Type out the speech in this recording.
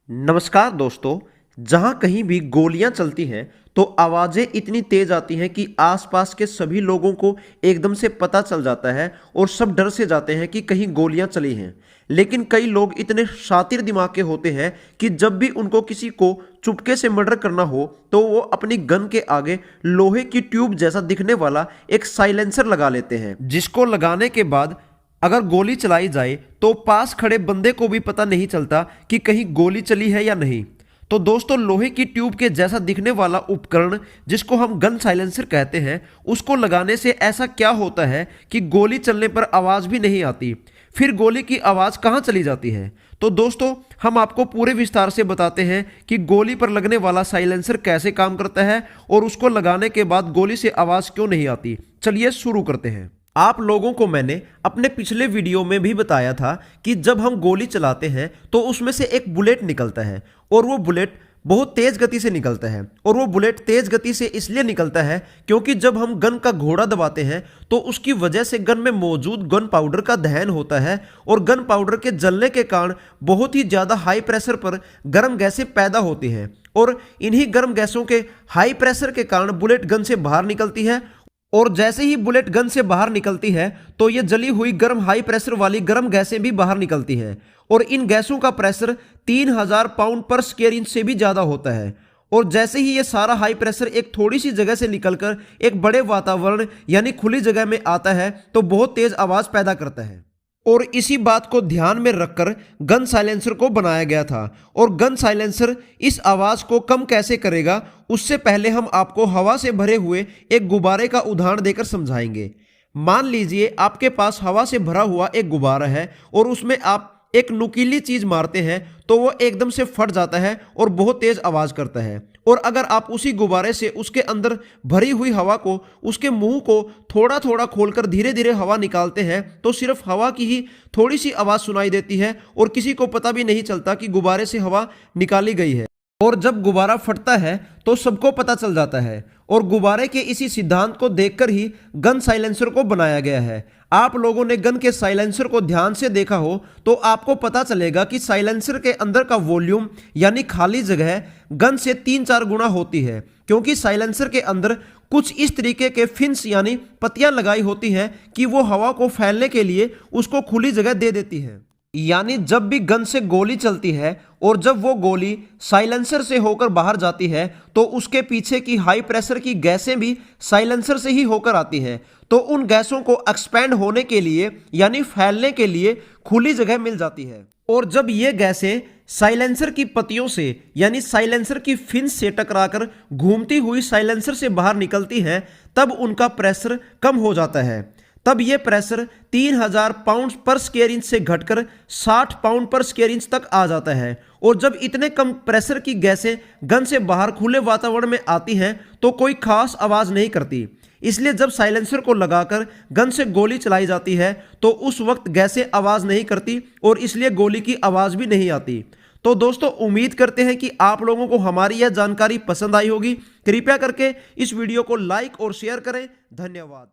नमस्कार दोस्तों। जहां कहीं भी गोलियां चलती हैं तो आवाजें इतनी तेज आती हैं कि आसपास के सभी लोगों को एकदम से पता चल जाता है और सब डर से जाते हैं कि कहीं गोलियां चली हैं। लेकिन कई लोग इतने शातिर दिमाग के होते हैं कि जब भी उनको किसी को चुपके से मर्डर करना हो तो वो अपनी गन के आगे लोहे की ट्यूब जैसा दिखने वाला एक साइलेंसर लगा लेते हैं, जिसको लगाने के बाद अगर गोली चलाई जाए तो पास खड़े बंदे को भी पता नहीं चलता कि कहीं गोली चली है या नहीं। तो दोस्तों, लोहे की ट्यूब के जैसा दिखने वाला उपकरण जिसको हम गन साइलेंसर कहते हैं, उसको लगाने से ऐसा क्या होता है कि गोली चलने पर आवाज़ भी नहीं आती। फिर गोली की आवाज़ कहाँ चली जाती है? तो दोस्तों, हम आपको पूरे विस्तार से बताते हैं कि गोली पर लगने वाला साइलेंसर कैसे काम करता है और उसको लगाने के बाद गोली से आवाज़ क्यों नहीं आती। चलिए शुरू करते हैं। आप लोगों को मैंने अपने पिछले वीडियो में भी बताया था कि जब हम गोली चलाते हैं तो उसमें से एक बुलेट निकलता है और वो बुलेट बहुत तेज गति से निकलता है। और वो बुलेट तेज गति से इसलिए निकलता है क्योंकि जब हम गन का घोड़ा दबाते हैं तो उसकी वजह से गन में मौजूद गन पाउडर का दहन होता है और गन पाउडर के जलने के कारण बहुत ही ज़्यादा हाई प्रेशर पर गर्म गैसें पैदा होती हैं और इन्हीं गर्म गैसों के हाई प्रेशर के कारण बुलेट गन से बाहर निकलती है। और जैसे ही बुलेट गन से बाहर निकलती है तो ये जली हुई गर्म हाई प्रेशर वाली गर्म गैसें भी बाहर निकलती हैं और इन गैसों का प्रेशर 3000 पाउंड पर स्क्वायर इंच से भी ज़्यादा होता है। और जैसे ही ये सारा हाई प्रेशर एक थोड़ी सी जगह से निकलकर एक बड़े वातावरण यानी खुली जगह में आता है तो बहुत तेज आवाज़ पैदा करता है। और इसी बात को ध्यान में रखकर गन साइलेंसर को बनाया गया था। और गन साइलेंसर इस आवाज़ को कम कैसे करेगा, उससे पहले हम आपको हवा से भरे हुए एक गुब्बारे का उदाहरण देकर समझाएंगे। मान लीजिए आपके पास हवा से भरा हुआ एक गुब्बारा है और उसमें आप एक नुकीली चीज मारते हैं तो वो एकदम से फट जाता है और बहुत तेज आवाज करता है। और अगर आप उसी गुब्बारे से उसके अंदर भरी हुई हवा को, उसके मुंह को थोड़ा थोड़ा खोलकर धीरे धीरे हवा निकालते हैं तो सिर्फ हवा की ही थोड़ी सी आवाज सुनाई देती है और किसी को पता भी नहीं चलता कि गुब्बारे से हवा निकाली गई है। और जब गुब्बारा फटता है तो सबको पता चल जाता है। और गुब्बारे के इसी सिद्धांत को देखकर ही गन साइलेंसर को बनाया गया है। आप लोगों ने गन के साइलेंसर को ध्यान से देखा हो तो आपको पता चलेगा कि साइलेंसर के अंदर का वॉल्यूम यानी खाली जगह गन से 3-4 गुना होती है, क्योंकि साइलेंसर के अंदर कुछ इस तरीके के फिन्स यानी पत्तियां लगाई होती हैं कि वो हवा को फैलने के लिए उसको खुली जगह दे देती है। यानी जब भी गन से गोली चलती है और जब वो गोली साइलेंसर से होकर बाहर जाती है तो उसके पीछे की हाई प्रेशर की गैसें भी साइलेंसर से ही होकर आती हैं। तो उन गैसों को एक्सपैंड होने के लिए यानी फैलने के लिए खुली जगह मिल जाती है। और जब ये गैसें साइलेंसर की पत्तियों से यानी साइलेंसर की फिन्स से टकराकर घूमती हुई साइलेंसर से बाहर निकलती हैं तब उनका प्रेशर कम हो जाता है। तब यह प्रेशर 3000 पाउंड पर स्क्वायर इंच से घटकर 60 पाउंड पर स्क्वायर इंच तक आ जाता है। और जब इतने कम प्रेशर की गैसें गन से बाहर खुले वातावरण में आती हैं तो कोई खास आवाज़ नहीं करती। इसलिए जब साइलेंसर को लगाकर गन से गोली चलाई जाती है तो उस वक्त गैसें आवाज़ नहीं करती और इसलिए गोली की आवाज़ भी नहीं आती। तो दोस्तों, उम्मीद करते हैं कि आप लोगों को हमारी यह जानकारी पसंद आई होगी। कृपया करके इस वीडियो को लाइक और शेयर करें। धन्यवाद।